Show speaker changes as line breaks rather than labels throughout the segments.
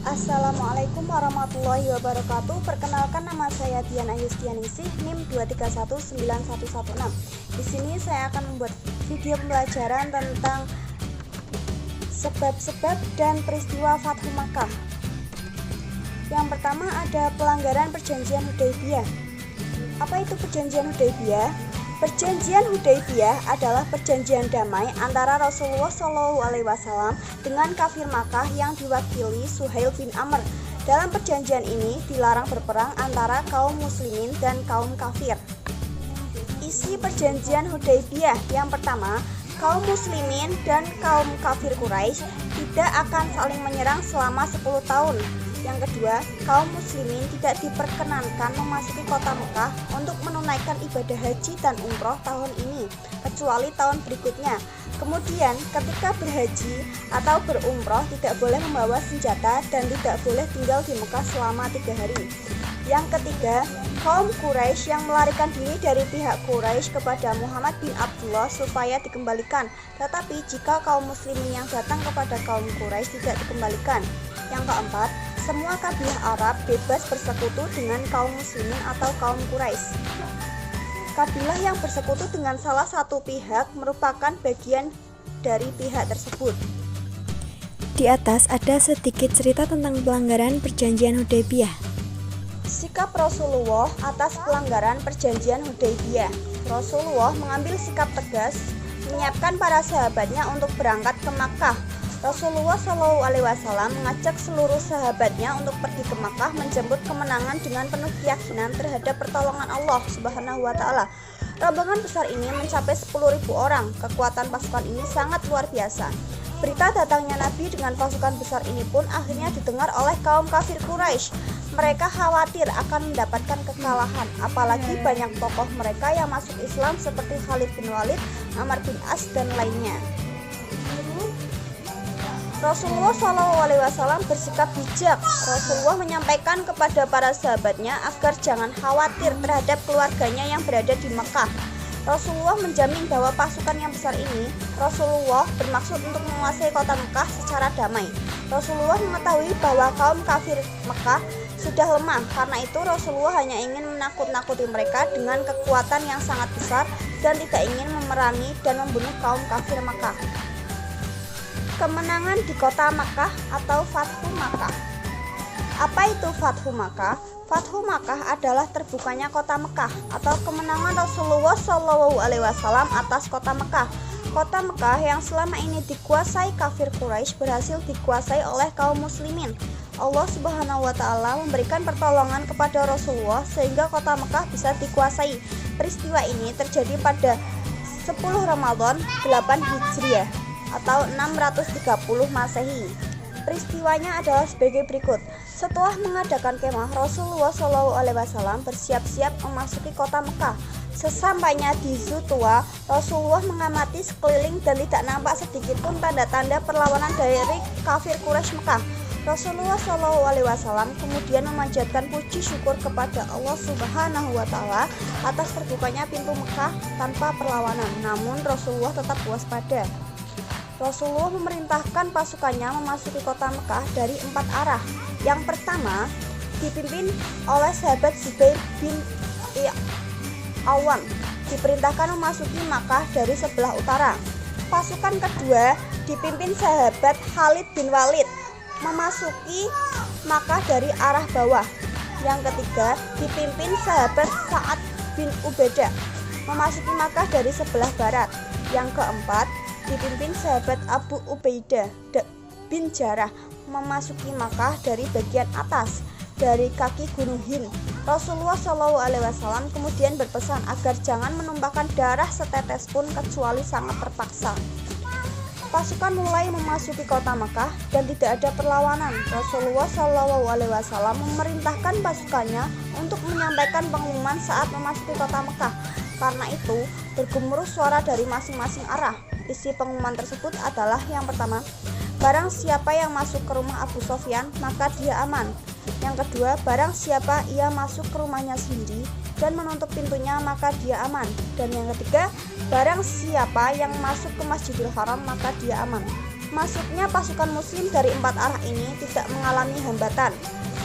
Assalamualaikum warahmatullahi wabarakatuh. Perkenalkan, nama saya Diana Yustianingsih, NIM 2319116. Di sini saya akan membuat video pembelajaran tentang sebab-sebab dan peristiwa Fathu Makkah. Yang pertama ada pelanggaran Perjanjian Hudaybiyah. Apa itu Perjanjian Hudaybiyah? Perjanjian Hudaybiyah adalah perjanjian damai antara Rasulullah SAW dengan kafir Makkah yang diwakili Suhail bin Amr. Dalam perjanjian ini dilarang berperang antara kaum muslimin dan kaum kafir. Isi perjanjian Hudaybiyah yang pertama, kaum muslimin dan kaum kafir Quraisy tidak akan saling menyerang selama 10 tahun. Yang kedua, kaum muslimin tidak diperkenankan memasuki kota Mekah untuk menunaikan ibadah haji dan umroh tahun ini, kecuali tahun berikutnya. Kemudian, ketika berhaji atau berumroh tidak boleh membawa senjata dan tidak boleh tinggal di Mekah selama 3 hari. Yang ketiga, kaum Quraisy yang melarikan diri dari pihak Quraisy kepada Muhammad bin Abdullah supaya dikembalikan. Tetapi jika kaum muslimin yang datang kepada kaum Quraisy tidak dikembalikan. Yang keempat, semua kabilah Arab bebas bersekutu dengan kaum muslimin atau kaum Quraisy. Kabilah yang bersekutu dengan salah satu pihak merupakan bagian dari pihak tersebut.
Di atas ada sedikit cerita tentang pelanggaran Perjanjian Hudaybiyah.
Sikap Rasulullah atas pelanggaran Perjanjian Hudaybiyah. Rasulullah mengambil sikap tegas, menyiapkan para sahabatnya untuk berangkat ke Makkah. Rasulullah SAW mengajak seluruh sahabatnya untuk pergi ke Makkah menjemput kemenangan dengan penuh keyakinan terhadap pertolongan Allah Subhanahu wa Ta'ala. Rombongan besar ini mencapai 10.000 orang. Kekuatan pasukan ini sangat luar biasa. Berita datangnya Nabi dengan pasukan besar ini pun akhirnya didengar oleh kaum kafir Quraisy. Mereka khawatir akan mendapatkan kekalahan, apalagi banyak tokoh mereka yang masuk Islam seperti Khalid bin Walid, Amr bin As, dan lainnya. Rasulullah SAW bersikap bijak. Rasulullah menyampaikan kepada para sahabatnya agar jangan khawatir terhadap keluarganya yang berada di Mekah. Rasulullah menjamin bahwa pasukan yang besar ini, Rasulullah bermaksud untuk menguasai kota Mekah secara damai. Rasulullah mengetahui bahwa kaum kafir Mekah sudah lemah, karena itu Rasulullah hanya ingin menakut-nakuti mereka dengan kekuatan yang sangat besar dan tidak ingin memerangi dan membunuh kaum kafir Mekah. Kemenangan di kota Makkah atau Fathu Makkah. Apa itu Fathu Makkah? Fathu Makkah adalah terbukanya kota Mekah atau kemenangan Rasulullah SAW atas kota Mekah. Kota Mekah yang selama ini dikuasai kafir Quraisy berhasil dikuasai oleh kaum muslimin. Allah Subhanahu wa Ta'ala memberikan pertolongan kepada Rasulullah sehingga kota Mekah bisa dikuasai. Peristiwa ini terjadi pada 10 Ramadan 8 Hijriah atau 630 Masehi. Peristiwanya adalah sebagai berikut. Setelah mengadakan kemah, Rasulullah SAW bersiap-siap memasuki kota Mekah. Sesampainya di Zutua, Rasulullah mengamati sekeliling dan tidak nampak sedikit pun tanda-tanda perlawanan dari kafir Quraisy Mekah. Rasulullah SAW kemudian memanjatkan puji syukur kepada Allah Subhanahu wa Ta'ala atas terbukanya pintu Mekah tanpa perlawanan. Namun Rasulullah tetap waspada. Rasulullah memerintahkan pasukannya memasuki kota Mekah dari 4 arah. Yang pertama dipimpin oleh sahabat Zubair bin Awam, diperintahkan memasuki Makkah dari sebelah utara. Pasukan kedua dipimpin sahabat Khalid bin Walid, memasuki Makkah dari arah bawah. Yang ketiga dipimpin sahabat Sa'ad bin Ubadah, memasuki Makkah dari sebelah barat. Yang keempat dipimpin sahabat Abu Ubaidah bin Jarrah, memasuki Makkah dari bagian atas, dari kaki gunung Hind. Rasulullah SAW kemudian berpesan agar jangan menumpahkan darah setetes pun kecuali sangat terpaksa. Pasukan mulai memasuki kota Mekah dan tidak ada perlawanan. Rasulullah SAW memerintahkan pasukannya untuk menyampaikan pengumuman saat memasuki kota Mekah. Karena itu, bergemuruh suara dari masing-masing arah. Isi pengumuman tersebut adalah yang pertama, barang siapa yang masuk ke rumah Abu Sofyan, maka dia aman. Yang kedua, barang siapa ia masuk ke rumahnya sendiri dan menutup pintunya, maka dia aman. Dan yang ketiga, barang siapa yang masuk ke Masjidil Haram, maka dia aman. Masuknya pasukan muslim dari 4 arah ini tidak mengalami hambatan.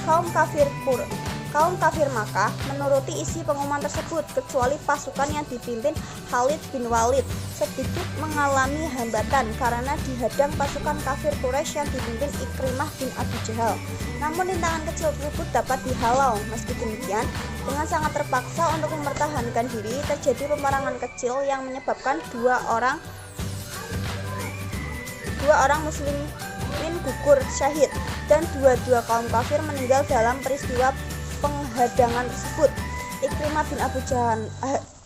Kaum kafir Makkah menuruti isi pengumuman tersebut, kecuali pasukan yang dipimpin Khalid bin Walid sedikit mengalami hambatan karena dihadang pasukan kafir Quraisy yang dipimpin Ikrimah bin Abi Jahal. Namun rintangan kecil tersebut dapat dihalau. Meski demikian, dengan sangat terpaksa untuk mempertahankan diri, terjadi peperangan kecil yang menyebabkan dua orang muslimin gugur syahid dan dua kaum kafir meninggal dalam peristiwa penghadangan tersebut. Ikrimah bin Abu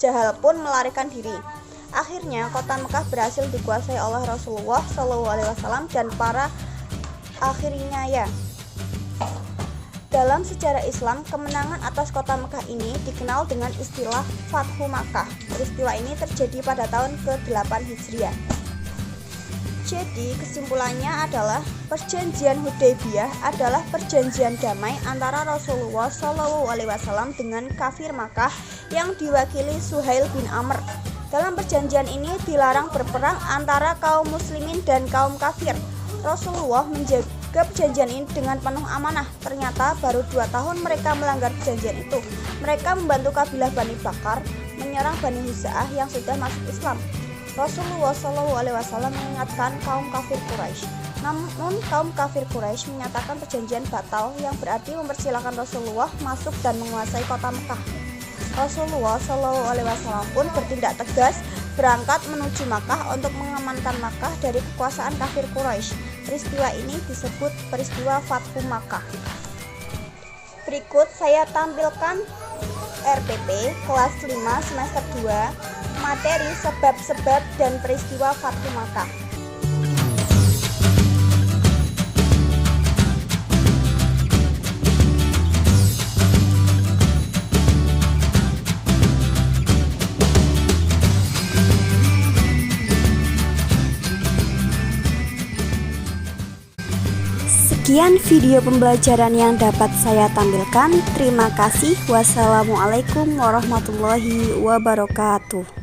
Jahal pun melarikan diri. Akhirnya kota Mekah berhasil dikuasai oleh Rasulullah SAW dan para akhirnya ya. Dalam sejarah Islam, kemenangan atas kota Mekah ini dikenal dengan istilah Fathu Makkah. Peristiwa ini terjadi pada tahun ke-8 Hijriah. Jadi kesimpulannya adalah perjanjian Hudaybiyah adalah perjanjian damai antara Rasulullah SAW dengan kafir Makkah yang diwakili Suhail bin Amr. Dalam perjanjian ini dilarang berperang antara kaum muslimin dan kaum kafir. Rasulullah menjaga perjanjian ini dengan penuh amanah. Ternyata baru 2 tahun mereka melanggar perjanjian itu. Mereka membantu kabilah Bani Bakar menyerang Bani Huza'ah yang sudah masuk Islam. Rasulullah SAW mengingatkan kaum kafir Quraisy. Namun kaum kafir Quraisy menyatakan perjanjian batal, yang berarti mempersilahkan Rasulullah masuk dan menguasai kota Mekah. Rasulullah SAW pun bertindak tegas, berangkat menuju Makkah untuk mengamankan Makkah dari kekuasaan kafir Quraisy. Peristiwa ini disebut peristiwa Fathu Makkah. Berikut saya tampilkan RPP kelas 5 semester 2 materi sebab-sebab dan peristiwa Fathu Makkah.
Sekian video pembelajaran yang dapat saya tampilkan. Terima kasih. Wassalamualaikum warahmatullahi wabarakatuh.